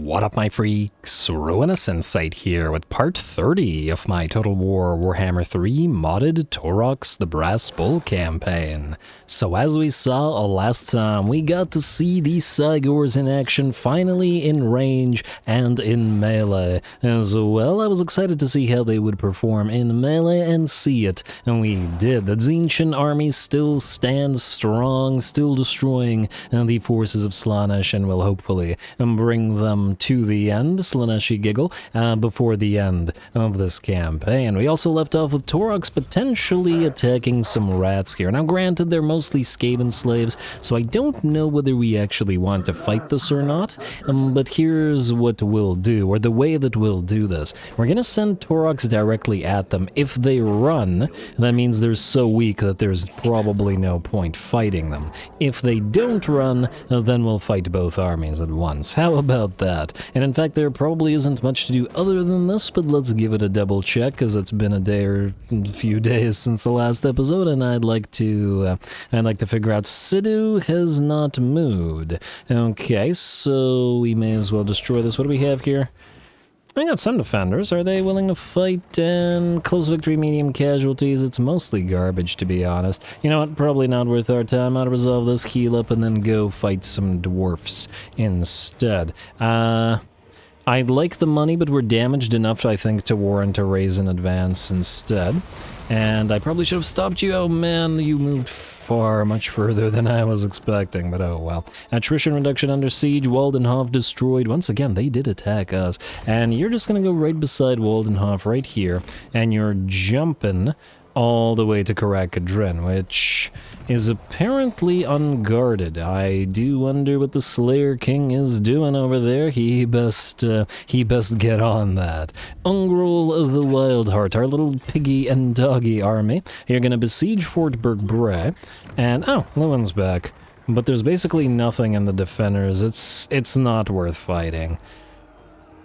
What up, my freaks? Ruinous Insight here with part 30 of my Total War Warhammer 3 modded Taurox the Brass Bull campaign. So as we saw last time, we got to see these SLAANGORS in action, finally in range and in melee. As well, I was excited to see how they would perform in melee and see it, and we did. The Tzeentchian army still stands strong, still destroying the forces of Slaanesh, and will hopefully bring them to the end, Slaaneshi giggle, before the end of this campaign. We also left off with Taurox potentially attacking some rats here. Now granted, they're mostly Skaven slaves, so I don't know whether we actually want to fight this or not, but here's what we'll do, or the way that we'll do this. We're gonna send Taurox directly at them. If they run, that means they're so weak that there's probably no point fighting them. If they don't run, then we'll fight both armies at once. How about that? And in fact, there probably isn't much to do other than this, but let's give it a double check, because it's been a day or a few days since the last episode, and I'd like to figure out. Sidhu has not moved. Okay, so we may as well destroy this. What do we have here? I got some defenders. Are they willing to fight and close victory, medium casualties? It's mostly garbage, to be honest. You know what? Probably not worth our time. I'll resolve this, heal up, and then go fight some dwarfs instead. I'd like the money, but we're damaged enough, I think, to warrant a raise in advance instead. And I probably should have stopped you. Oh man, you moved far, much further than I was expecting, but oh well. Attrition reduction under siege, Waldenhof destroyed. Once again, they did attack us. And you're just gonna go right beside Waldenhof right here, and you're jumping all the way to Karakadrin, which is apparently unguarded. I do wonder what the Slayer King is doing over there. He best get on that. Ungrul the Wildheart, our little piggy and doggy army. You're gonna besiege Fort Bergbray, and oh, Lewin's back. But there's basically nothing in the defenders. It's not worth fighting.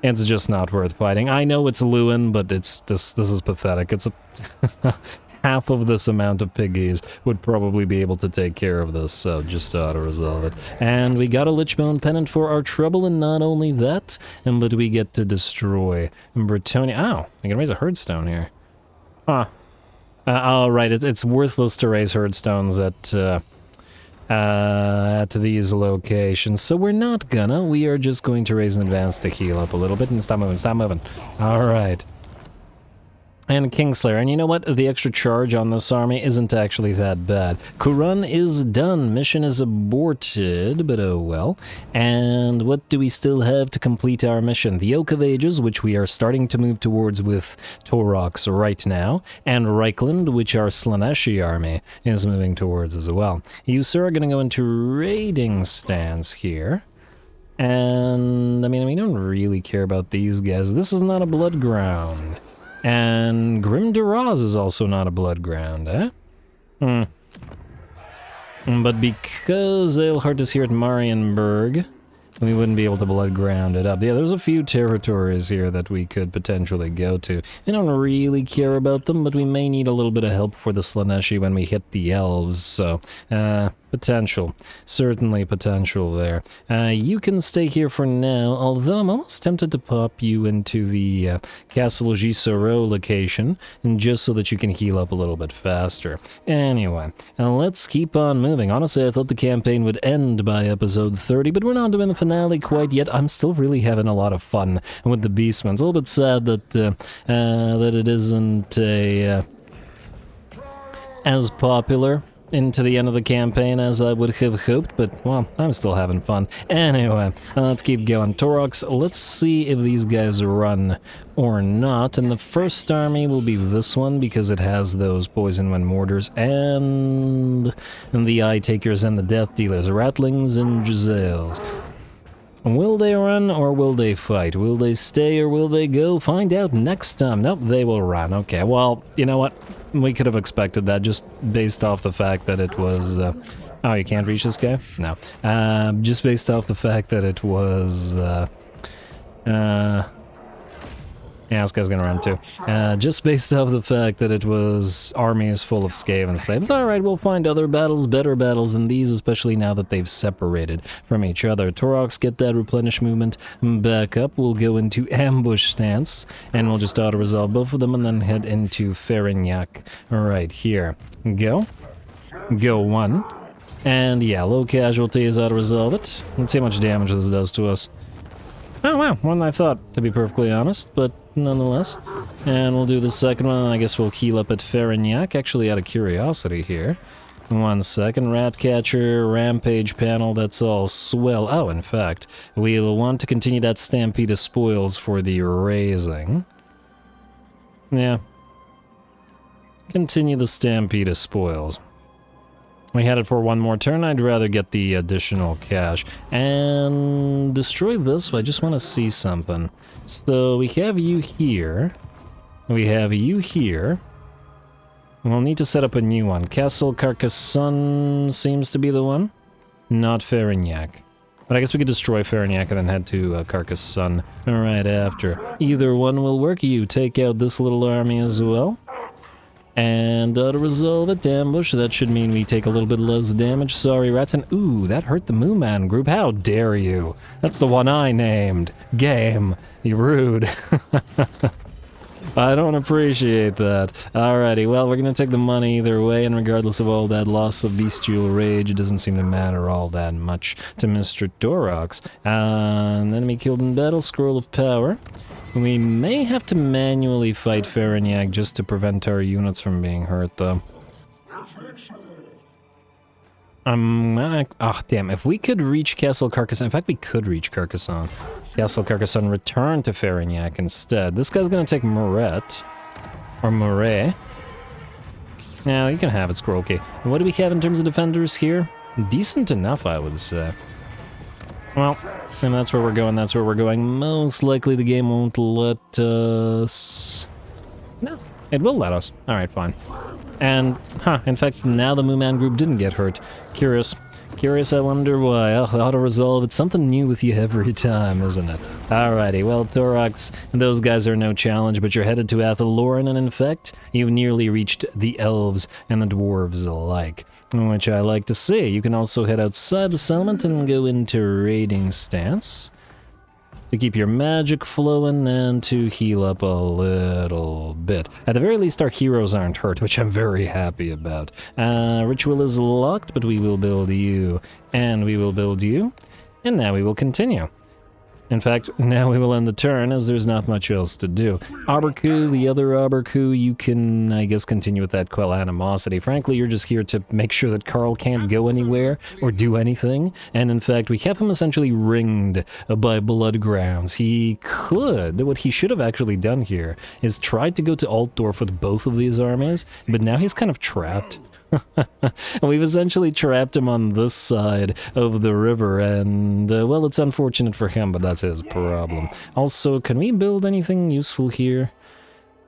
It's just not worth fighting. I know it's Lewin, but this is pathetic. It's a half of this amount of piggies would probably be able to take care of this, so just auto-resolve it. And we got a Lichbone Pennant for our trouble, and not only that, but we get to destroy Bretonia. Oh, I can raise a herdstone here. Huh. Oh, right, it's worthless to raise herdstones at these locations, so we're not gonna. We are just going to raise in advance to heal up a little bit and stop moving. Alright. And Kingslayer, and you know what? The extra charge on this army isn't actually that bad. Kurun is done, mission is aborted, but oh well. And what do we still have to complete our mission? The Oak of Ages, which we are starting to move towards with Taurox right now, and Reichland, which our Slaaneshi army is moving towards as well. You, sir, are going to go into raiding stance here. And, I mean, we don't really care about these guys. This is not a blood ground. And Grim Duraz is also not a blood ground, eh? But because Eilhart is here at Marienburg, we wouldn't be able to blood ground it up. Yeah, there's a few territories here that we could potentially go to. I don't really care about them, but we may need a little bit of help for the Slaaneshi when we hit the elves, so, potential. Certainly potential there. You can stay here for now, although I'm almost tempted to pop you into the Castle Gisoro location, and just so that you can heal up a little bit faster. Anyway, let's keep on moving. Honestly, I thought the campaign would end by episode 30, but we're not doing the finale quite yet. I'm still really having a lot of fun with the Beastmen. It's a little bit sad that that it isn't as popular into the end of the campaign as I would have hoped, but, well, I'm still having fun. Anyway, let's keep going. Taurox, let's see if these guys run or not, and the first army will be this one, because it has those Poison Wind Mortars, and the Eye Takers and the Death Dealers, Rattlings and Giselles. Will they run or will they fight? Will they stay or will they go? Find out next time. Nope, they will run. Okay, well, you know what? We could have expected that just based off the fact that it was... oh, you can't reach this guy? No. Just based off the fact that it was... Yeah, this guy's gonna run too. Just based off the fact that it was armies full of Skaven slaves. Alright, we'll find other battles, better battles than these, especially now that they've separated from each other. Taurox, get that replenish movement back up. We'll go into ambush stance, and we'll just auto-resolve both of them and then head into Ferignac right here. Go. Go one. And yeah, low casualties, auto-resolve it. Let's see how much damage this does to us. Oh wow, more than I thought, to be perfectly honest, but nonetheless. And we'll do the second one, and I guess we'll heal up at Ferignac, actually out of curiosity here. 1 second, Ratcatcher, Rampage panel, that's all swell. Oh, in fact, we'll want to continue that Stampede of Spoils for the raising. Yeah. Continue the Stampede of Spoils. We had it for one more turn. I'd rather get the additional cash. And destroy this. I just want to see something. So we have you here. We have you here. We'll need to set up a new one. Castle Carcassonne seems to be the one. Not Ferignac. But I guess we could destroy Ferignac and then head to Carcassonne right after. Either one will work. You take out this little army as well. And to resolve it, ambush, that should mean we take a little bit less damage. Sorry, rats, and ooh, that hurt the Mooman group. How dare you? That's the one I named. Game. You're rude. I don't appreciate that. Alrighty, well, we're gonna take the money either way, and regardless of all that loss of bestial rage, it doesn't seem to matter all that much to Mr. Taurox. An enemy killed in battle, scroll of power. We may have to manually fight Ferignac just to prevent our units from being hurt, though. Damn, if we could reach Castle Carcassonne, in fact, we could reach Carcassonne. Castle Carcassonne, return to Ferignac instead. This guy's gonna take Muret. Or Muret. Now, you can have it, Scroll Key. What do we have in terms of defenders here? Decent enough, I would say. Well, and that's where we're going, that's where we're going. Most likely the game won't let us... No, it will let us. Alright, fine. And, in fact, now the Mooman group didn't get hurt. Curious. Curious, I wonder why. Oh, auto-resolve, it's something new with you every time, isn't it? Alrighty, well, Taurox, those guys are no challenge, but you're headed to Athelloren, and in fact, you've nearly reached the elves and the dwarves alike, which I like to see. You can also head outside the settlement and go into raiding stance to keep your magic flowing and to heal up a little bit. At the very least, our heroes aren't hurt, which I'm very happy about. Ritual is locked, but we will build you, and we will build you, and now we will continue. In fact, now we will end the turn, as there's not much else to do. Abercou, the other Abercou, you can, I guess, continue with that Quell Animosity. Frankly, you're just here to make sure that Carl can't go anywhere or do anything. And in fact, we have him essentially ringed by Bloodgrounds. He could, what he should have actually done here, is tried to go to Altdorf with both of these armies, but now he's kind of trapped. We've essentially trapped him on this side of the river, and, well, it's unfortunate for him, but that's his problem. Also, can we build anything useful here?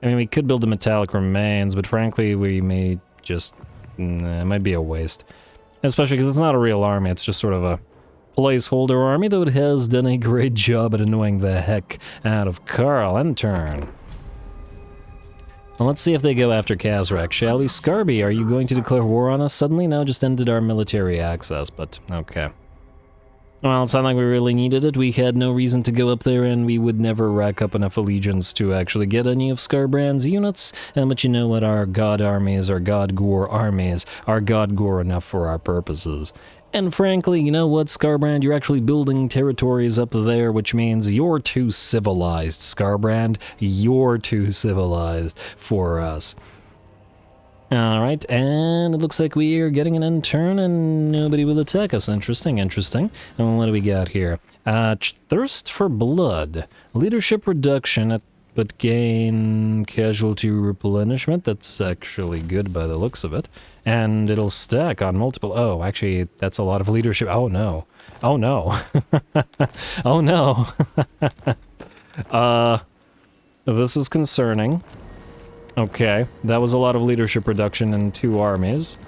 I mean, we could build the metallic remains, but frankly, we may just... it might be a waste. Especially because it's not a real army, it's just sort of a placeholder army, though it has done a great job at annoying the heck out of Carl. End turn. Well, let's see if they go after Kazrak, shall we? Scarby, are you going to declare war on us suddenly? No, just ended our military access, but okay. Well, it's not like we really needed it. We had no reason to go up there, and we would never rack up enough allegiance to actually get any of Scarbrand's units. But you know what? Our god armies, our god gore armies, are god gore enough for our purposes. And frankly, you know what, Scarbrand, you're actually building territories up there, which means you're too civilized, Scarbrand. You're too civilized for us. Alright, and it looks like we are getting an end turn and nobody will attack us. Interesting, interesting. And what do we got here? Thirst for blood. Leadership reduction, but gain casualty replenishment. That's actually good by the looks of it. And it'll stack on multiple... Oh, actually, that's a lot of leadership. Oh, no. Oh, no. Oh, no. This is concerning. Okay, that was a lot of leadership reduction in 2 armies.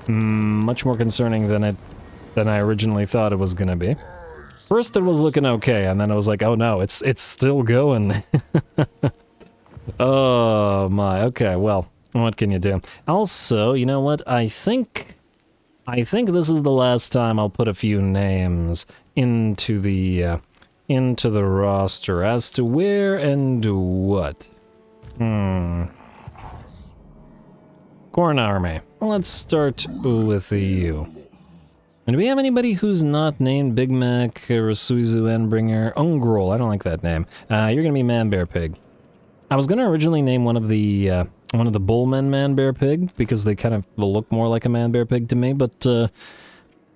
Much more concerning than I originally thought it was gonna be. First it was looking okay, and then I was like, oh no, it's still going. Oh my, okay, well, what can you do? Also, you know what, I think this is the last time I'll put a few names into the roster as to where and what. Corn Army. Let's start with you. And do we have anybody who's not named Big Mac, Rasuizu Endbringer? Ungrol, I don't like that name. You're gonna be Man Bear Pig. I was gonna originally name one of the bullmen Man Bear Pig, because they kind of look more like a Man Bear Pig to me, but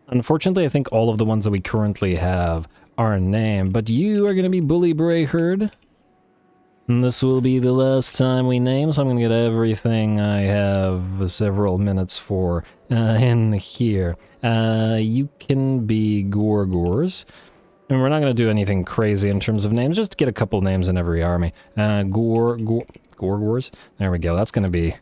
unfortunately I think all of the ones that we currently have are named. But you are gonna be Bully Bray Herd. And this will be the last time we name, so I'm gonna get everything I have several minutes for in here. You can be Gorgors. And we're not gonna do anything crazy in terms of names, just to get a couple names in every army. Gorgors? There we go, it's gonna be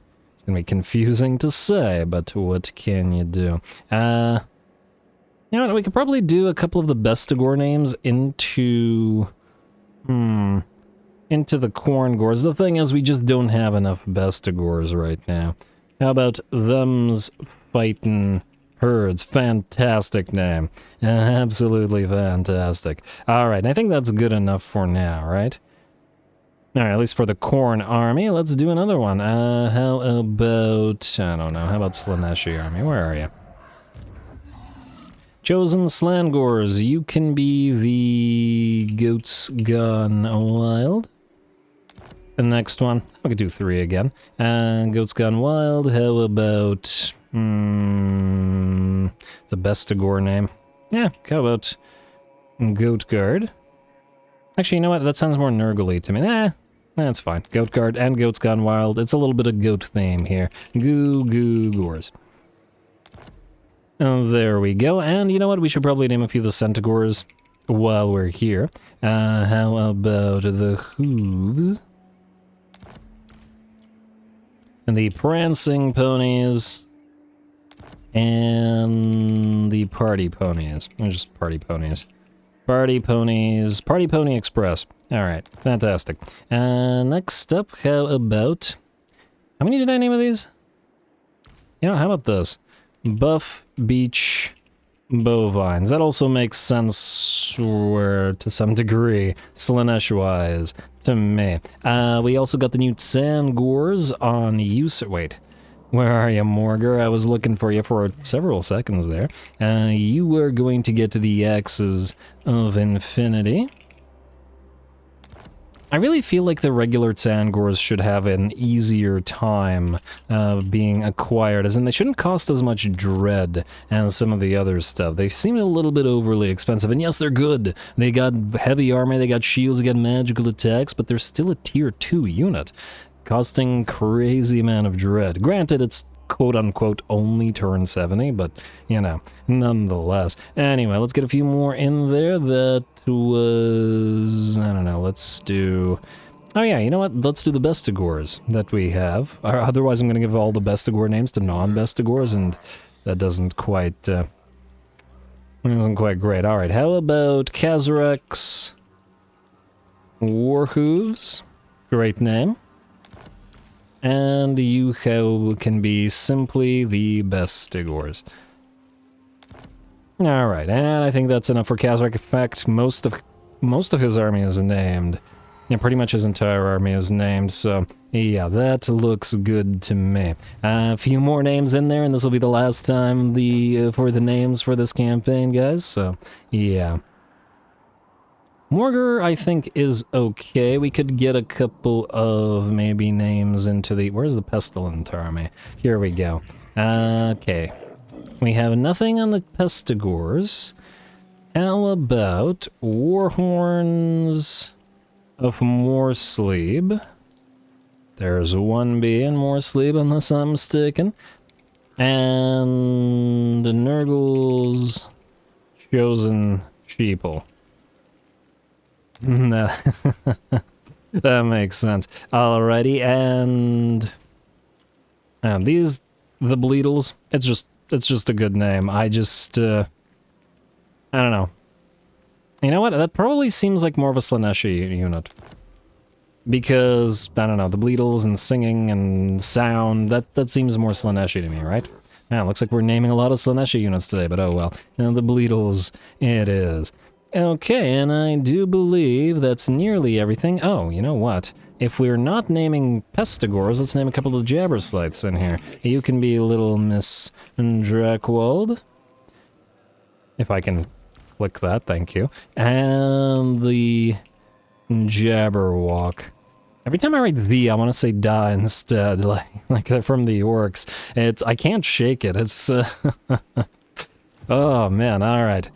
confusing to say, but what can you do? You know what, we could probably do a couple of the Bestigor names into the Corn Gors. The thing is, we just don't have enough Bestigors right now. How about Them's Fightin' Herds? Fantastic name. Absolutely fantastic. Alright, I think that's good enough for now, right? Alright, at least for the Corn Army. Let's do another one. How about... I don't know. How about Slaaneshi Army? Where are you? Chosen SLAANGORS. You can be the Goats Gone Wild. The next one, we could do 3 again. Goats Gone Wild, how about... it's a Bestigor name. Yeah, how about Goat Guard? Actually, you know what, that sounds more Nurgle-y to me. That's fine. Goat Guard and Goats Gone Wild, it's a little bit of goat theme here. Gors. There we go, and you know what, we should probably name a few of the Centaurs while we're here. How about the Hooves? And the Prancing Ponies, and the Party Ponies. Just Party Ponies. Party Ponies. Party Pony Express. Alright, fantastic. Next up, how about... How many did I name of these? You know, how about this? Buff Beach Bovines. That also makes sense to some degree, Slaanesh-wise, to me. We also got the new Tsangors on use. Wait, where are you, Morgar? I was looking for you for several seconds there. You are going to get to the Axes of Infinity. I really feel like the regular Tsangors should have an easier time being acquired, as in they shouldn't cost as much dread as some of the other stuff. They seem a little bit overly expensive, and yes, they're good. They got heavy armor, they got shields, they got magical attacks, but they're still a tier 2 unit, costing crazy amount of dread. Granted, it's quote-unquote only turn 70, but, you know, nonetheless. Anyway, let's get a few more in there. That was... I don't know, let's do... Oh yeah, you know what? Let's do the Bestigors that we have. Otherwise, I'm going to give all the Bestigor names to non-Bestigors, and that doesn't quite... isn't quite great. Alright, how about Kazarex Warhooves? Great name. And you can be simply the Bestigors. Alright, and I think that's enough for Kazarex. In fact, most of his army is named. Yeah, pretty much his entire army is named, so yeah, that looks good to me. A few more names in there, and this will be the last time for the names for this campaign, guys, so yeah. Morgar, I think, is okay. We could get a couple of maybe names into the... Where's the Pestilent army? Here we go. Okay. We have nothing on the Pestigors. How about Warhorns of Morslebe? There's one B in Morslebe, unless I'm mistaken. And Nurgle's Chosen Sheeple. No, that makes sense. Alrighty, and these, the Bleedles. It's just a good name. I just, I don't know. You know what? That probably seems like more of a Slaaneshi unit. Because, I don't know, the bleedles and singing and sound, that seems more Slaaneshi to me, right? Yeah, looks like we're naming a lot of Slaaneshi units today, but oh well. And the bleedles, it is. Okay, and I do believe that's nearly everything. Oh, you know what? If we're not naming Pestigors, let's name a couple of Jabberslights in here. You can be little Miss Drakwold. If I can click that, thank you. And the Jabberwock. Every time I write the, I want to say da instead, like they're from the orcs. I can't shake it. It's oh man, alright,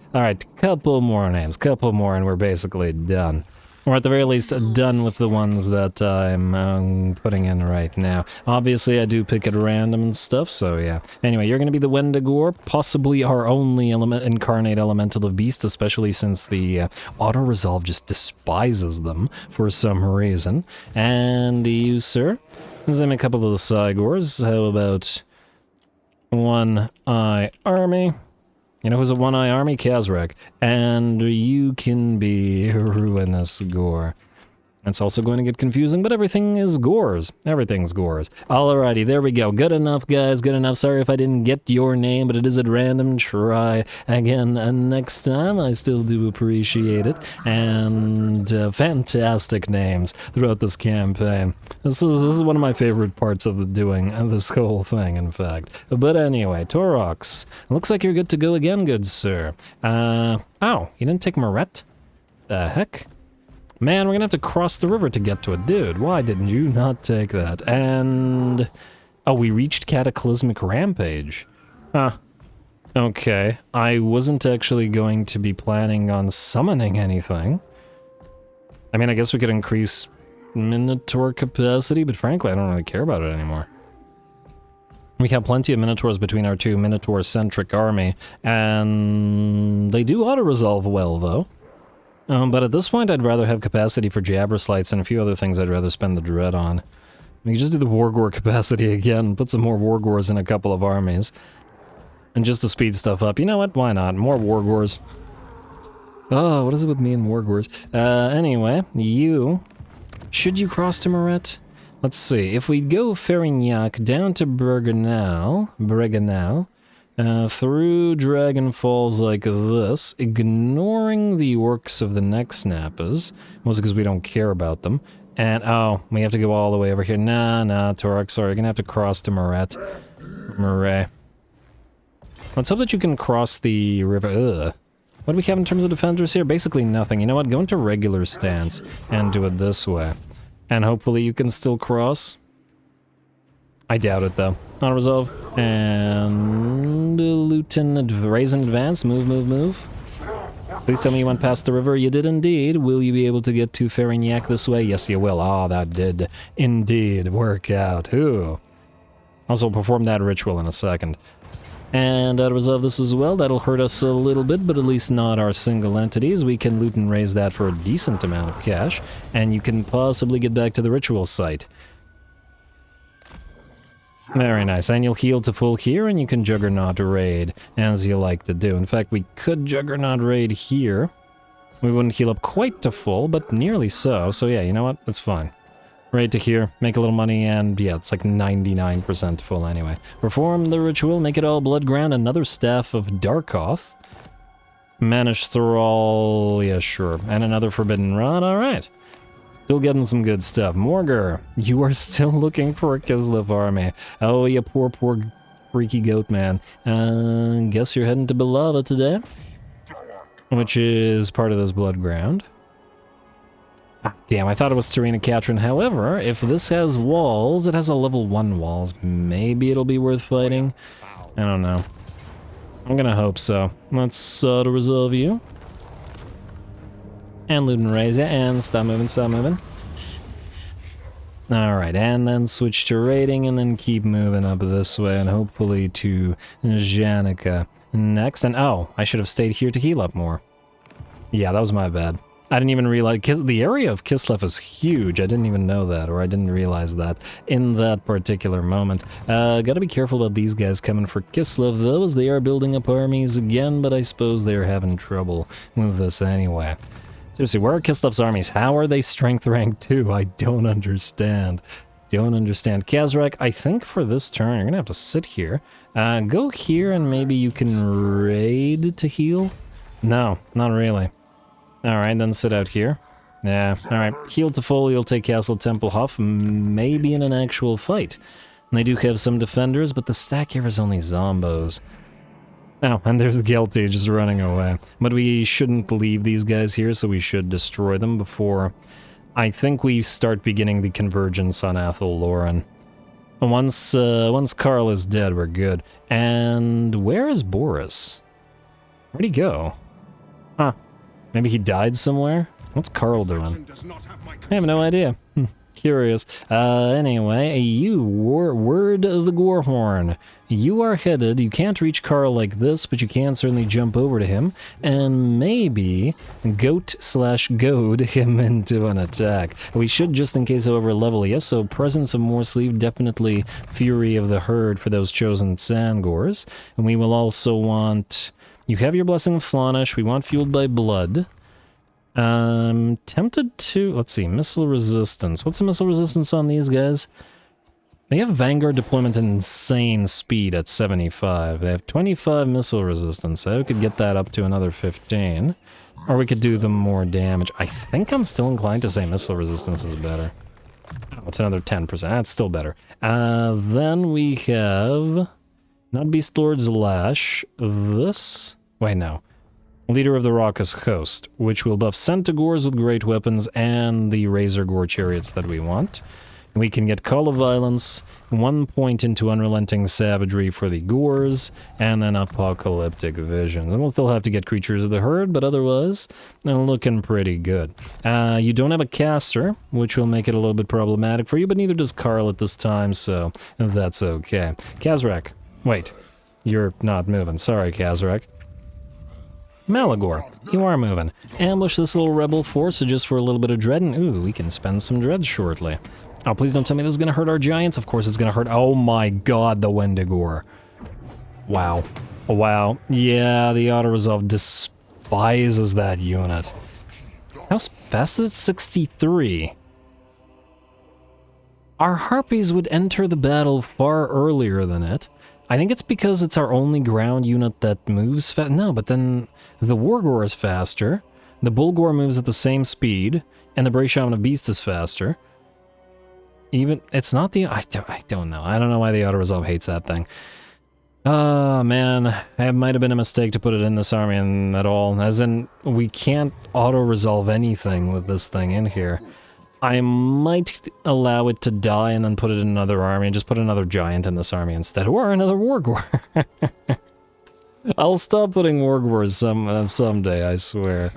couple more names, couple more, and we're basically done. Or at the very least, done with the ones that I'm putting in right now. Obviously, I do pick at random and stuff, so yeah. Anyway, you're going to be the Wendigour, possibly our only incarnate elemental of beast, especially since the auto-resolve just despises them for some reason. And you, sir? Let's name a couple of the Cygors. How about One-Eye Army? You know who's a one-eye army? Kazrak. And you can be Ruinous Gore. It's also going to get confusing, but everything is Gores. Everything's Gores. Alrighty, there we go. Good enough, guys. Good enough. Sorry if I didn't get your name, but it is at random. Try again next time. I still do appreciate it. And fantastic names throughout this campaign. This is one of my favorite parts of doing this whole thing, in fact. But anyway, Taurox. Looks like you're good to go again, good sir. Oh, you didn't take Maret? The heck? Man, we're gonna have to cross the river to get to it. Dude, why didn't you not take that? And... oh, we reached Cataclysmic Rampage. Huh. Okay. I wasn't actually going to be planning on summoning anything. I mean, I guess we could increase Minotaur capacity, but frankly, I don't really care about it anymore. We have plenty of Minotaurs between our two Minotaur-centric army, and they do auto-resolve well, though. But at this point, I'd rather have capacity for Jabberslights and a few other things I'd rather spend the dread on. We can just do the Wargore capacity again, put some more Wargores in a couple of armies. And just to speed stuff up. You know what? Why not? More Wargores. Oh, what is it with me and Wargores? Anyway, you... should you cross to Maret? Let's see. If we go Ferrignac down to Breganal, through Dragon Falls like this, ignoring the orcs of the Neck Snappers, mostly because we don't care about them. And, oh, we have to go all the way over here. Nah, Taurox, sorry, you're gonna have to cross to Maret. Let's hope that you can cross the river. Ugh. What do we have in terms of defenders here? Basically nothing. You know what? Go into regular stance and do it this way. And hopefully you can still cross. I doubt it, though. Auto-resolve. And... Lieutenant, raise in advance. Move. Please tell me you went past the river. You did indeed. Will you be able to get to Ferrignac this way? Yes, you will. Ah, that did indeed work out. Ooh. Also, perform that ritual in a second. And auto-resolve this as well. That'll hurt us a little bit, but at least not our single entities. We can loot and raise that for a decent amount of cash. And you can possibly get back to the ritual site. Very nice, and you'll heal to full here, and you can Juggernaut raid, as you like to do. In fact, we could Juggernaut raid here. We wouldn't heal up quite to full, but nearly so. So yeah, you know what? That's fine. Raid to here, make a little money, and yeah, it's like 99% full anyway. Perform the ritual, make it all Bloodground, another Staff of Darkoth. Manish Thrall, yeah, sure. And another Forbidden Rod, alright. Still getting some good stuff. Morgar, you are still looking for a Kislev army. Oh, you poor freaky goat man. Guess you're heading to Belava today, which is part of this Bloodground. Ah, damn, I thought it was Terina Katrin. However, if this has walls, it has a level 1 walls. Maybe it'll be worth fighting. I don't know. I'm gonna hope so. Let's auto-resolve you. And loot and raise it, and stop moving. Alright, and then switch to raiding, and then keep moving up this way, and hopefully to Janica next. And oh, I should have stayed here to heal up more. Yeah, that was my bad. I didn't even realize, the area of Kislev is huge. I didn't even know that, or I didn't realize that in that particular moment. Gotta be careful about these guys coming for Kislev, though, as they are building up armies again, but I suppose they're having trouble with this anyway. Seriously, where are Kislev's armies? How are they strength rank 2? I don't understand. Don't understand. Kazrak, I think for this turn, you're gonna have to sit here. Go here and maybe you can raid to heal? No, not really. Alright, then sit out here. Yeah, alright. Heal to full, you'll take Castle Templehof, maybe in an actual fight. And they do have some defenders, but the stack here is only zombos. Oh, and there's Guilty just running away. But we shouldn't leave these guys here, so we should destroy them before I think we start beginning the convergence on Athel Loren. Once Karl is dead, we're good. And where is Boris? Where'd he go? Huh. Maybe he died somewhere? What's Karl doing? I have no idea. Curious. Anyway, you, Word of the Gorehorn. You are headed, you can't reach Karl like this, but you can certainly jump over to him, and maybe goat/goad him into an attack. We should, just in case, over level, yes, so Presence of Morsleeve, definitely Fury of the Herd for those chosen SLAANGORS, and we will also want, you have your Blessing of Slaanesh, we want Fueled by Blood. Tempted to, let's see, missile resistance. What's the missile resistance on these guys? They have Vanguard deployment and insane speed at 75. They have 25 missile resistance, so we could get that up to another 15. Or we could do them more damage. I think I'm still inclined to say missile resistance is better. Oh, it's another 10%. That's still better. Then we have, not Beast Lord's Lash, this, wait, no. Leader of the Raucous Host, which will buff Centaurs with great weapons and the Razor Gore chariots that we want. We can get Call of Violence, 1 point into Unrelenting Savagery for the Gores, and then Apocalyptic Visions. And we'll still have to get Creatures of the Herd, but otherwise, they're looking pretty good. You don't have a caster, which will make it a little bit problematic for you, but neither does Karl at this time, so that's okay. Kazrak, wait, you're not moving. Sorry, Kazrak. Malagor, you are moving. Ambush this little rebel force just for a little bit of dread, and ooh, we can spend some dread shortly. Oh, please don't tell me this is gonna hurt our giants. Of course it's gonna hurt. Oh my god, the Wendigour. Wow. Wow. Yeah, the auto-resolve despises that unit. How fast is it? 63. Our Harpies would enter the battle far earlier than it. I think it's because it's our only ground unit that moves fast. No, but then the Wargore is faster, the Bulgor moves at the same speed, and the Bray Shaman of Beast is faster. Even, it's not the, I don't know. I don't know why the auto-resolve hates that thing. Oh, man. It might have been a mistake to put it in this army at all. As in, we can't auto-resolve anything with this thing in here. I might allow it to die and then put it in another army and just put another giant in this army instead, or another Wargore. I'll stop putting Wargores someday, I swear.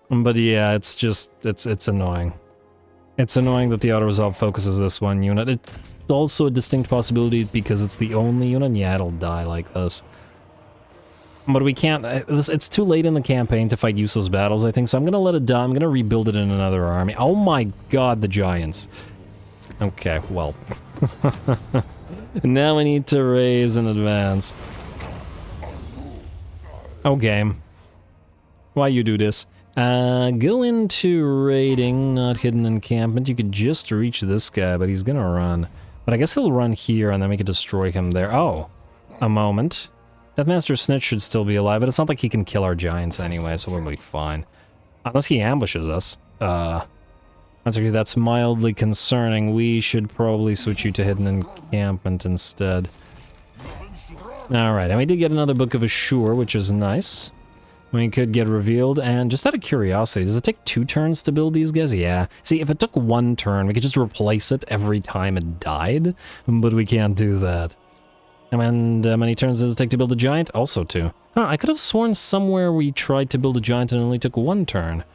But yeah, it's just, it's annoying. It's annoying that the auto-resolve focuses this one unit. It's also a distinct possibility because it's the only unit. Yeah, it'll die like this. But we can't, it's too late in the campaign to fight useless battles, I think, so I'm gonna let it die. I'm gonna rebuild it in another army. Oh my god, the giants. Okay, well. Now we need to raise in advance. Oh, game. Why you do this? Go into raiding, not hidden encampment. You could just reach this guy, but he's gonna run. But I guess he'll run here, and then we could destroy him there. Oh, a moment. Deathmaster Snitch should still be alive, but it's not like he can kill our giants anyway, so we'll be fine. Unless he ambushes us. That's mildly concerning. We should probably switch you to hidden encampment instead. Alright, and we did get another Book of Assure, which is nice. We could get revealed, and just out of curiosity, does it take 2 turns to build these guys? Yeah. See, if it took 1 turn, we could just replace it every time it died, but we can't do that. And how many turns does it take to build a giant? Also 2. Huh, I could have sworn somewhere we tried to build a giant and it only took 1 turn.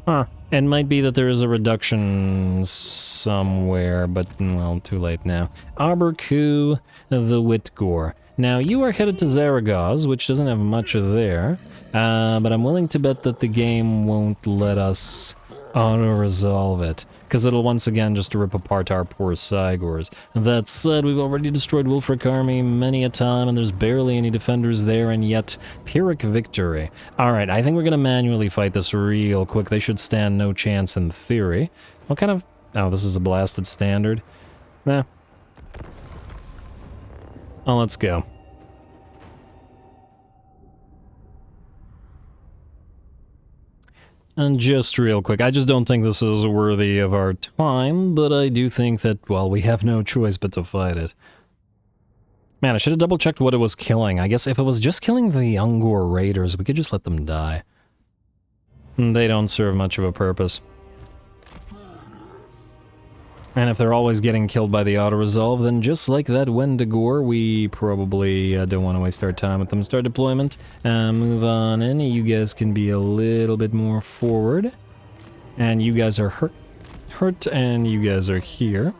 Huh, it might be that there is a reduction somewhere, but, well, too late now. Aberku the Whitgore. Now, you are headed to Zaragoz, which doesn't have much there, but I'm willing to bet that the game won't let us auto-resolve it, because it'll once again just rip apart our poor Cygors. That said, we've already destroyed Wulfric army many a time, and there's barely any defenders there, and yet, Pyrrhic victory. Alright, I think we're gonna manually fight this real quick. They should stand no chance in theory. What kind of... Oh, this is a blasted standard? Nah. Oh, let's go. And just real quick, I just don't think this is worthy of our time, but I do think that, well, we have no choice but to fight it. Man, I should have double-checked what it was killing. I guess if it was just killing the Ungor raiders, we could just let them die. They don't serve much of a purpose. And if they're always getting killed by the auto-resolve, then just like that Wendigour, we probably don't want to waste our time with them. Start deployment, move on in. You guys can be a little bit more forward. And you guys are hurt, and you guys are here.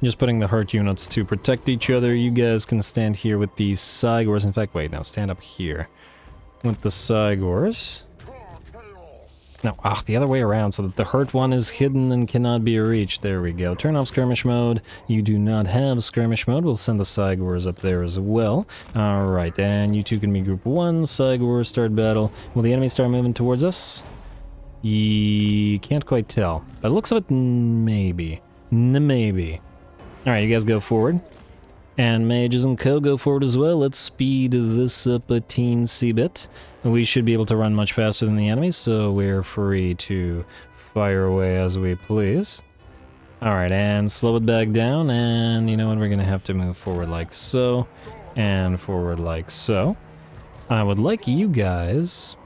Just putting the hurt units to protect each other. You guys can stand here with these Cygors. In fact, wait, no, stand up here with the Cygors. No, the other way around, so that the hurt one is hidden and cannot be reached. There we go. Turn off skirmish mode. You do not have skirmish mode. We'll send the Cygors up there as well. Alright, and you two can be group 1. Cygors, start battle. Will the enemy start moving towards us? You can't quite tell. By the looks of it, maybe. Maybe. Alright, you guys go forward. And mages and co go forward as well. Let's speed this up a teensy bit. We should be able to run much faster than the enemy, so we're free to fire away as we please. Alright, and slow it back down, and you know what, we're gonna have to move forward like so, and forward like so. I would like you guys...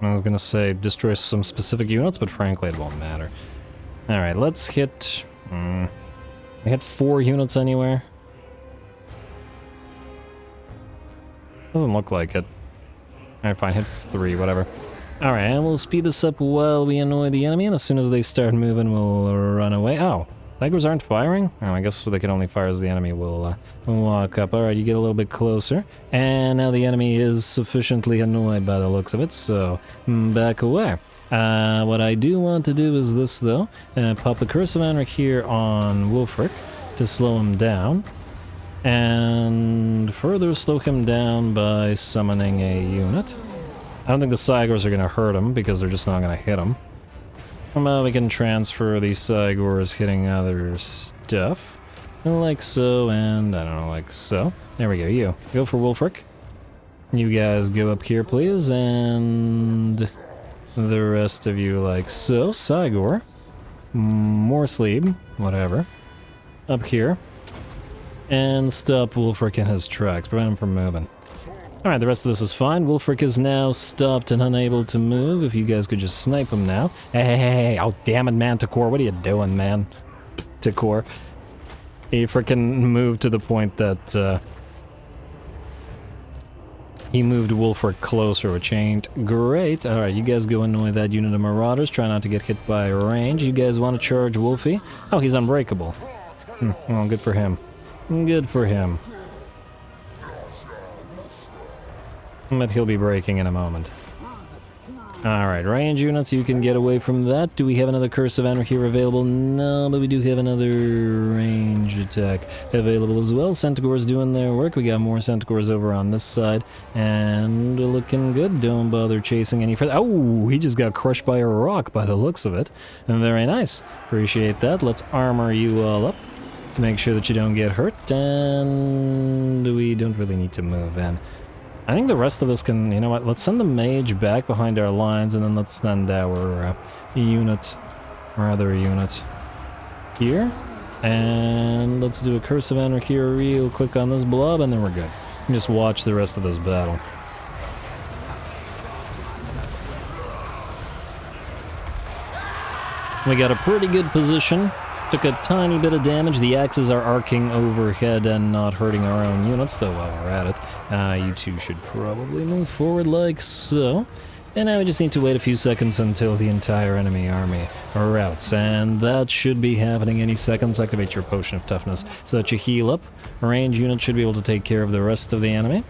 I was gonna say destroy some specific units, but frankly it won't matter. Alright, let's hit... hit 4 units anywhere. Doesn't look like it. Alright, fine, hit 3, whatever. Alright, and we'll speed this up while we annoy the enemy, and as soon as they start moving, we'll run away. Oh, Tigers aren't firing? Oh, I guess they can only fire as the enemy will walk up. Alright, you get a little bit closer, and now the enemy is sufficiently annoyed by the looks of it, so back away. What I do want to do is this, though. Pop the Curse of Anric here on Wulfric to slow him down. And further slow him down by summoning a unit. I don't think the Cygors are going to hurt him because they're just not going to hit him. Well, we can transfer these Cygors hitting other stuff. Like so, and I don't know, like so. There we go, you. Go for Wulfric. You guys go up here, please, and the rest of you like so. Cygor. More sleep, whatever. Up here. And stop Wulfric in his tracks, prevent him from moving. Alright, the rest of this is fine. Wulfric is now stopped and unable to move. If you guys could just snipe him now. Hey, oh damn it, man, Takor, what are you doing, man? Takor. He frickin' moved to the point that, he moved Wulfric closer, which ain't great. Alright, you guys go annoy that unit of Marauders. Try not to get hit by range. You guys want to charge Wolfie? Oh, he's unbreakable. Well, good for him. Good for him. But he'll be breaking in a moment. Alright, range units, you can get away from that. Do we have another Curse of Anarchy here available? No, but we do have another range attack available as well. Centaurs doing their work. We got more Centaurs over on this side. And looking good. Don't bother chasing any further. Oh, he just got crushed by a rock by the looks of it. Very nice. Appreciate that. Let's armor you all up to make sure that you don't get hurt. And we don't really need to move in. I think the rest of us can, you know what, let's send the mage back behind our lines, and then let's send our unit, or other unit, here. And let's do a Curse of Anarchy here real quick on this blob, and then we're good. Just watch the rest of this battle. We got a pretty good position. Took a tiny bit of damage. The axes are arcing overhead and not hurting our own units, though while we're at it. You two should probably move forward like so. And now we just need to wait a few seconds until the entire enemy army routs. And that should be happening any seconds. Activate your Potion of Toughness so that you heal up. A range unit should be able to take care of the rest of the enemy.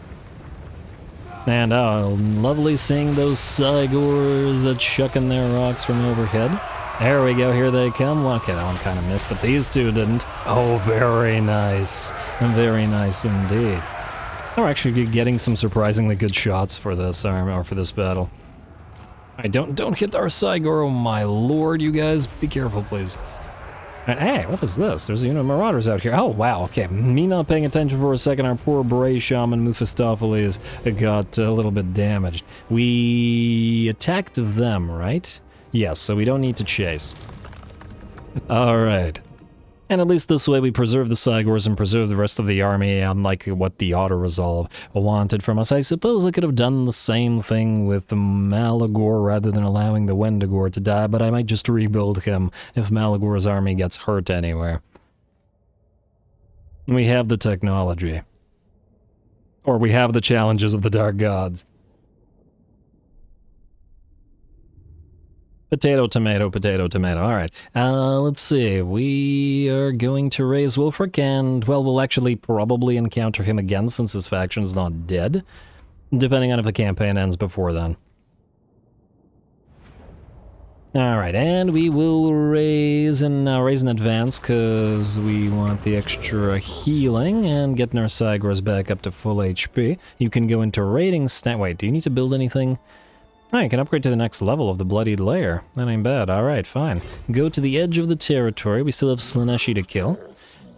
And oh, lovely seeing those SLAANGORS chucking their rocks from overhead. There we go, here they come. Well, okay, that one kind of missed, but these two didn't. Oh, very nice. Very nice indeed. We're actually getting some surprisingly good shots for this arm, or for this battle. Alright, don't hit our SLAANGOR, oh my lord, you guys. Be careful, please. And hey, what is this? There's a unit of marauders out here. Oh, wow, okay. Me not paying attention for a second, our poor Bray Shaman Mephistopheles got a little bit damaged. We attacked them, right? Yes, so we don't need to chase. Alright. And at least this way we preserve the SLAANGORS and preserve the rest of the army, unlike what the auto-resolve wanted from us. I suppose I could have done the same thing with the Malagor rather than allowing the Wendigor to die, but I might just rebuild him if Malagor's army gets hurt anywhere. We have the technology. Or we have the challenges of the Dark Gods. Potato, tomato, potato, tomato. Alright, let's see. We are going to raise Wolfric, and, well, we'll actually probably encounter him again since his faction's not dead, depending on if the campaign ends before then. Alright, and we will raise in advance, because we want the extra healing, and getting our SLAANGORS back up to full HP. You can go into raiding wait, do you need to build anything? Oh, you can upgrade to the next level of the Bloodied Lair. That ain't bad. Alright, fine. Go to the edge of the territory. We still have Slaaneshi to kill.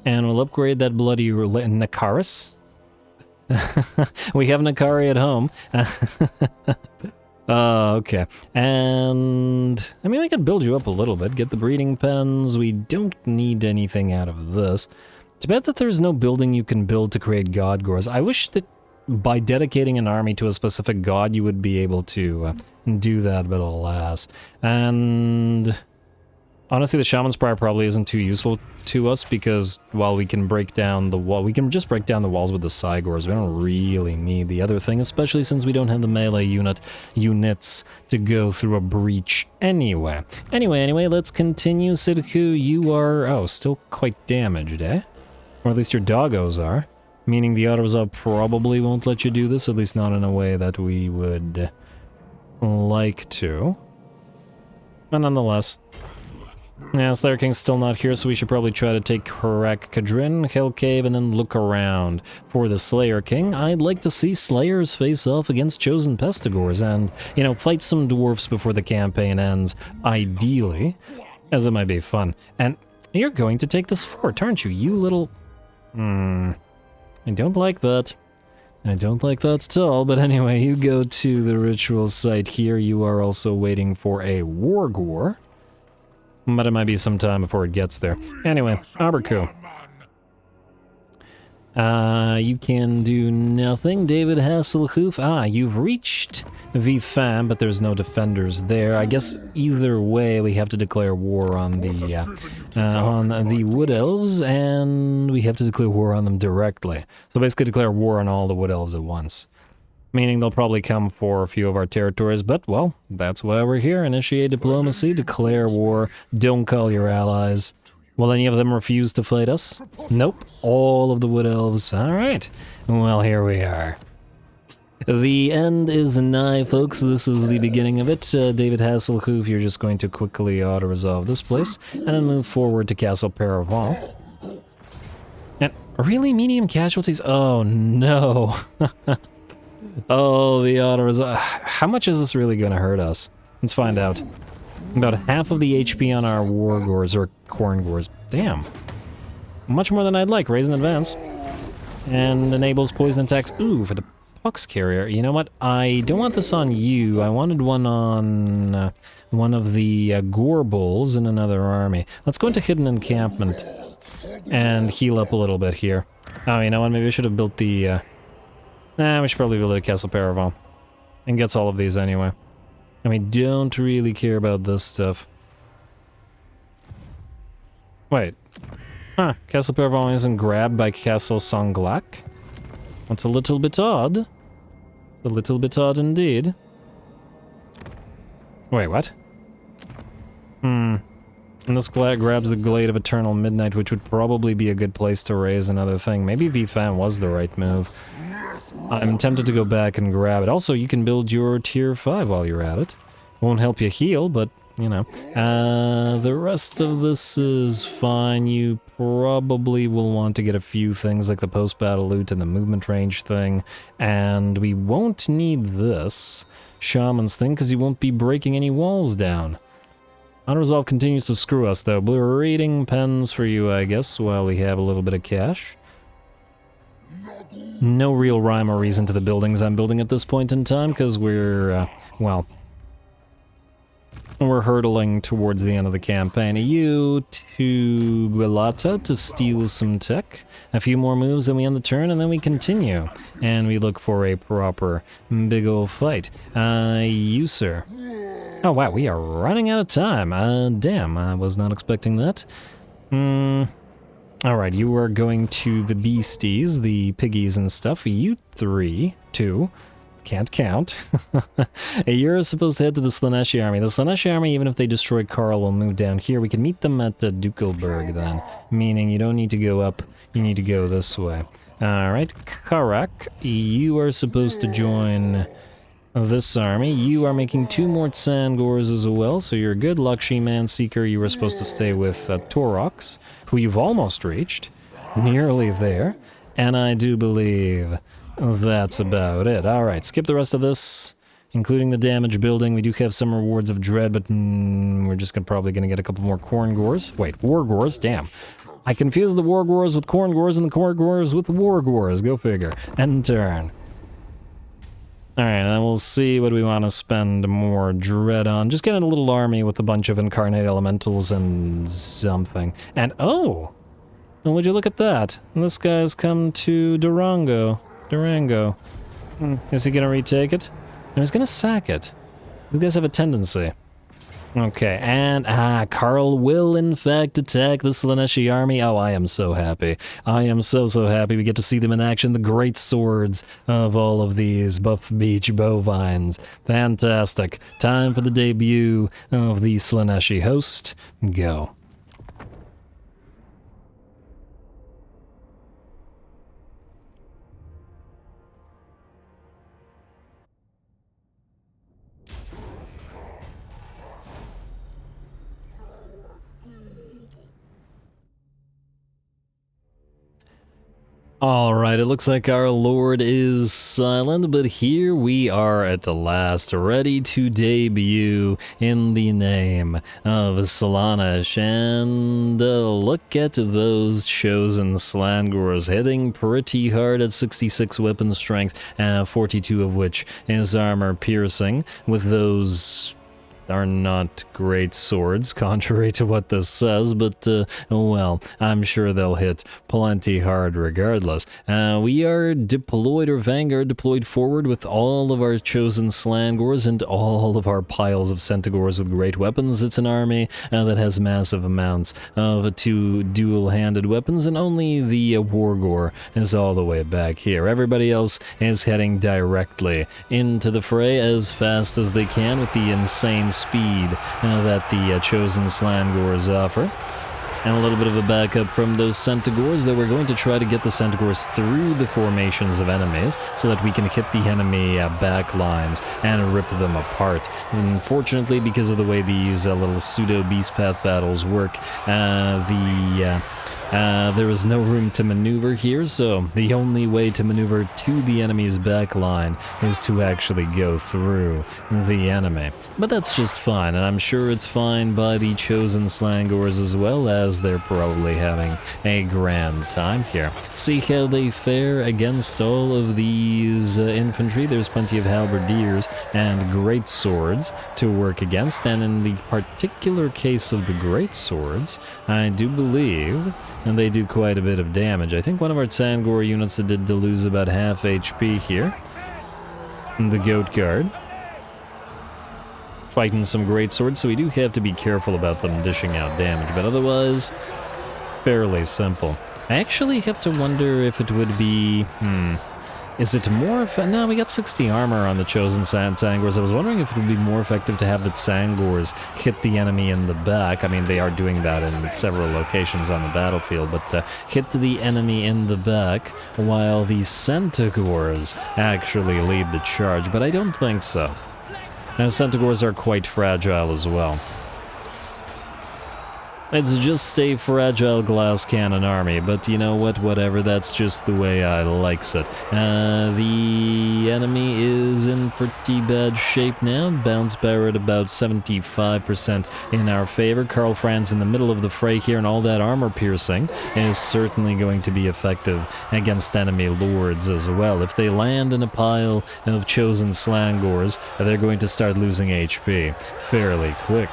And we'll upgrade that Bloody Nakaris. We have Nakari at home. Okay. And I mean, we can build you up a little bit. Get the breeding pens. We don't need anything out of this. Too bad that there's no building you can build to create Godgors. I wish that by dedicating an army to a specific god, you would be able to do that, but alas. And honestly, the Shaman's Prior probably isn't too useful to us because while we can break down the wall, we can just break down the walls with the SLAANGORS. We don't really need the other thing, especially since we don't have the melee units to go through a breach anyway. Anyway, let's continue. Sidhu, you are, still quite damaged, eh? Or at least your doggos are. Meaning the auto-resolve probably won't let you do this, at least not in a way that we would like to. But nonetheless. Yeah, Slayer King's still not here, so we should probably try to take Karak Kadrin, Hell Cave, and then look around for the Slayer King. I'd like to see Slayers face off against Chosen Pestigors and, you know, fight some dwarfs before the campaign ends, ideally, as it might be fun. And you're going to take this fort, aren't you, you little... I don't like that. I don't like that at all, but anyway, you go to the ritual site here. You are also waiting for a Wargor. But it might be some time before it gets there. Anyway, Aberku. You can do nothing. David Hasselhoof. You've reached Vifam, but there's no defenders there. I guess either way, we have to declare war on the Wood Elves, and we have to declare war on them directly. So basically declare war on all the Wood Elves at once. Meaning they'll probably come for a few of our territories, but, well, that's why we're here. Initiate diplomacy, declare war, don't call your allies. Will any of them refuse to fight us? Nope. All of the Wood Elves. Alright. Well, here we are. The end is nigh, folks. This is the beginning of it. David Hasselhoof, you're just going to quickly auto-resolve this place, and then move forward to Castle Paraval. And really medium casualties? Oh, no. Oh, the auto-resolve. How much is this really going to hurt us? Let's find out. About half of the HP on our Wargors, or Corngors. Damn. Much more than I'd like. Raise in advance. And enables poison attacks. Ooh, for the Pox Carrier. You know what? I don't want this on you. I wanted one on one of the Gorbulls in another army. Let's go into Hidden Encampment and heal up a little bit here. Oh, you know what? Maybe I should have built the... we should probably build it at Castle Paraval. And gets all of these anyway. And we don't really care about this stuff. Wait. Huh, Castle Paraval isn't grabbed by Castle Sanglak? That's a little bit odd. It's a little bit odd indeed. Wait, what? And this grabs the Glade of Eternal Midnight, which would probably be a good place to raise another thing. Maybe Vifam was the right move. I'm tempted to go back and grab it. Also, you can build your tier 5 while you're at it. Won't help you heal, but, you know. The rest of this is fine. You probably will want to get a few things like the post-battle loot and the movement range thing. And we won't need this shaman's thing because you won't be breaking any walls down. Unresolved continues to screw us, though. Blue reading pens for you, I guess, while we have a little bit of cash. No real rhyme or reason to the buildings I'm building at this point in time, because we're, well, we're hurtling towards the end of the campaign. You to Guilata to steal some tech. A few more moves, then we end the turn, and then we continue. And we look for a proper big ol' fight. You, sir. Oh, wow, we are running out of time. Damn, I was not expecting that. Alright, you are going to the beasties, the piggies and stuff. You two, can't count. You're supposed to head to the Slaaneshi army. The Slaaneshi army, even if they destroy Karl, will move down here. We can meet them at Dukelberg then, meaning you don't need to go up, you need to go this way. Alright, Karak, you are supposed to join this army. You are making 2 more SLAANGORS as well, so you're good. Lakshmi Manseeker, you were supposed to stay with Taurox, who you've almost reached. Nearly there. And I do believe that's about it. Alright, skip the rest of this, including the damage building. We do have some rewards of dread, but we're just probably going to get a couple more Korngors. Wait, Wargors? Damn. I confused the Wargors with Korngors and the Korngors with Wargors. Go figure. End turn. Alright, then we'll see what we want to spend more dread on. Just getting a little army with a bunch of incarnate elementals and something. And, oh! Well, would you look at that? This guy's come to Durango. Is he gonna retake it? No, he's gonna sack it. These guys have a tendency. Okay, and, Karl will in fact attack the Slaaneshi army. Oh, I am so happy. I am so happy we get to see them in action. The great swords of all of these buff beach bovines. Fantastic. Time for the debut of the Slaaneshi host. Go. Alright, it looks like our lord is silent, but here we are at the last, ready to debut in the name of Slaanesh. And look at those chosen SLAANGORS hitting pretty hard at 66 weapon strength, 42 of which is armor piercing, with those are not great swords, contrary to what this says, but, well, I'm sure they'll hit plenty hard regardless. We are deployed, or Vanguard deployed forward with all of our chosen SLAANGORS and all of our piles of Centaurs with great weapons. It's an army that has massive amounts of 2 dual-handed weapons, and only the Wargor is all the way back here. Everybody else is heading directly into the fray as fast as they can with the insane speed that the chosen SLAANGORS offer. And a little bit of a backup from those Centaurs, that we're going to try to get the Centaurs through the formations of enemies so that we can hit the enemy back lines and rip them apart. Unfortunately, because of the way these little pseudo beast path battles work, there was no room to maneuver here, so the only way to maneuver to the enemy's back line is to actually go through the enemy. But that's just fine, and I'm sure it's fine by the chosen SLAANGORS as well, as they're probably having a grand time here. See how they fare against all of these infantry. There's plenty of halberdiers and great swords to work against, and in the particular case of the great swords, I do believe and they do quite a bit of damage. I think one of our Tsangor units did lose about half HP here. The Goat Guard fighting some great swords, so we do have to be careful about them dishing out damage, but otherwise, fairly simple. I actually have to wonder if it would be, Is it more effective? No, we got 60 armor on the chosen SLAANGORS. I was wondering if it would be more effective to have the SLAANGORS hit the enemy in the back. I mean, they are doing that in several locations on the battlefield, but hit the enemy in the back while the SLAANGORS actually lead the charge, but I don't think so. And SLAANGORS are quite fragile as well. It's just a fragile glass cannon army, but you know what, whatever, that's just the way I likes it. The enemy is in pretty bad shape now, bounce power at about 75% in our favor. Karl Franz in the middle of the fray here, and all that armor piercing is certainly going to be effective against enemy lords as well. If they land in a pile of chosen SLAANGORS, they're going to start losing HP fairly quick.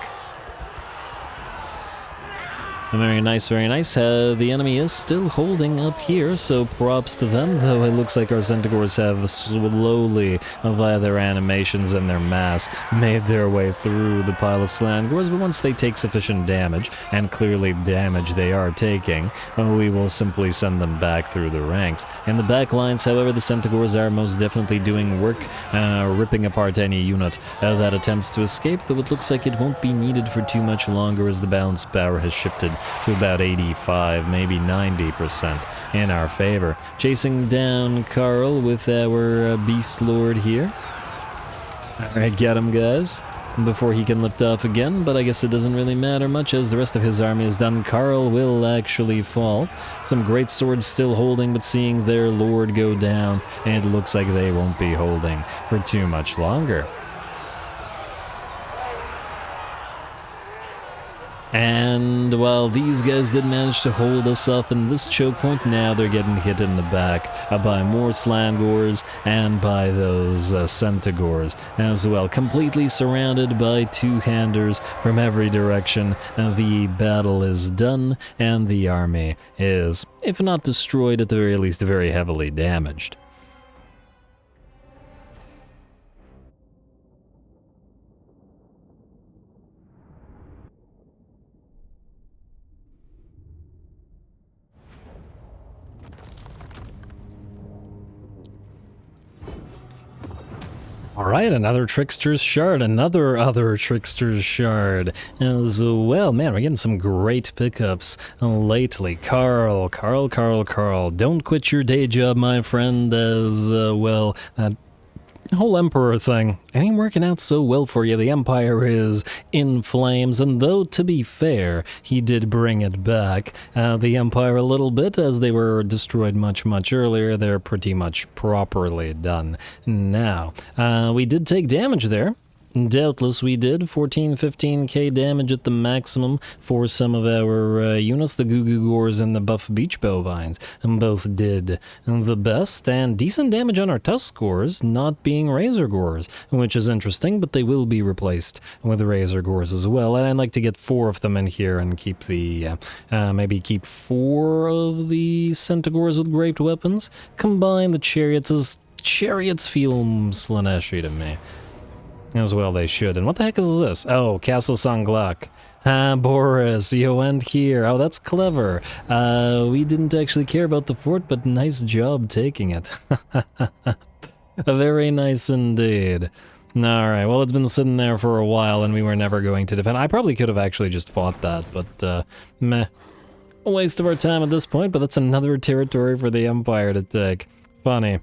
Very nice, very nice. The enemy is still holding up here, so props to them, though it looks like our SLAANGORS have slowly, via their animations and their mass, made their way through the pile of SLAANGORS, but once they take sufficient damage, and clearly damage they are taking, we will simply send them back through the ranks. In the back lines, however, the SLAANGORS are most definitely doing work, ripping apart any unit that attempts to escape, though it looks like it won't be needed for too much longer as the balance power has shifted to about 85, maybe 90% in our favor. Chasing down Karl with our Beast Lord here. Alright, get him, guys, before he can lift off again, but I guess it doesn't really matter much as the rest of his army is done. Karl will actually fall. Some great swords still holding, but seeing their lord go down, it looks like they won't be holding for too much longer. And while these guys did manage to hold us up in this choke point, now they're getting hit in the back by more SLAANGORS and by those SLAANGORS as well. Completely surrounded by two-handers from every direction. The battle is done, and the army is, if not destroyed, at the very least very heavily damaged. Alright, another Trickster's Shard, other Trickster's Shard as well. Man, we're getting some great pickups lately. Karl, don't quit your day job, my friend, as well. That whole Emperor thing, it ain't working out so well for you. The Empire is in flames, and though, to be fair, he did bring it back, the Empire a little bit, as they were destroyed much earlier. They're pretty much properly done now. We did take damage there. Doubtless we did. 14-15k damage at the maximum for some of our units. The Goo-Goo-Gors and the Buff Beach Bovines both did the best, and decent damage on our Tusk-Gors, not being Razor-Gors, which is interesting, but they will be replaced with Razor-Gors as well. And I'd like to get 4 of them in here and keep the, maybe keep 4 of the Centaurs with Graped Weapons. Combine the Chariots, as Chariots feel Slaaneshi to me. As well they should. And what the heck is this? Oh, Castle Sanglak. Boris, you went here. Oh, that's clever. We didn't actually care about the fort, but nice job taking it. Very nice indeed. Alright, well, it's been sitting there for a while, and we were never going to defend. I probably could have actually just fought that, but, meh. A waste of our time at this point, but that's another territory for the Empire to take. Funny.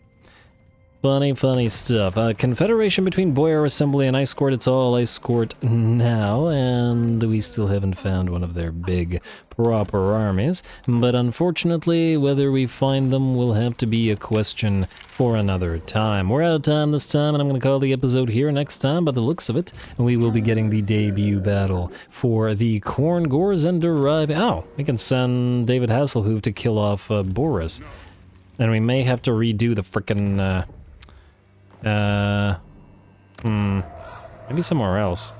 Funny stuff. Confederation between Boyar Assembly and Ice Court. It's all Ice Court now, and we still haven't found one of their big, proper armies. But unfortunately, whether we find them will have to be a question for another time. We're out of time this time, and I'm going to call the episode here. Next time, by the looks of it, we will be getting the debut battle for the Khorngors and arrive. Oh, we can send David Hasselhoff to kill off Boris. And we may have to redo the frickin', maybe somewhere else.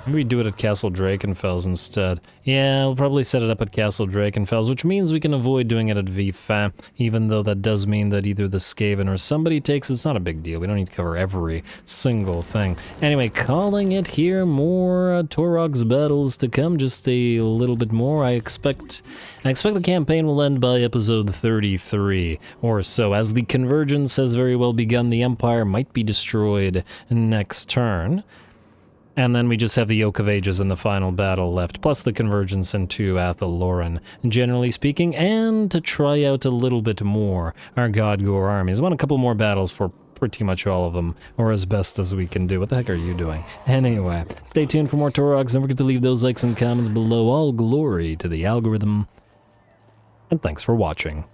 Maybe we do it at Castle Drakenfels instead. Yeah, we'll probably set it up at Castle Drakenfels, which means we can avoid doing it at VFA, even though that does mean that either the Skaven or somebody takes it. It's not a big deal. We don't need to cover every single thing. Anyway, calling it here. More Taurox battles to come, just a little bit more. I expect the campaign will end by episode 33 or so. As the convergence has very well begun, the Empire might be destroyed next turn. And then we just have the Yoke of Ages in the final battle left, plus the convergence into Athalloran, generally speaking, and to try out a little bit more our Godgore armies. I want a couple more battles for pretty much all of them, or as best as we can do. What the heck are you doing? Anyway, stay tuned for more Taurox. Don't forget to leave those likes and comments below. All glory to the algorithm, and thanks for watching.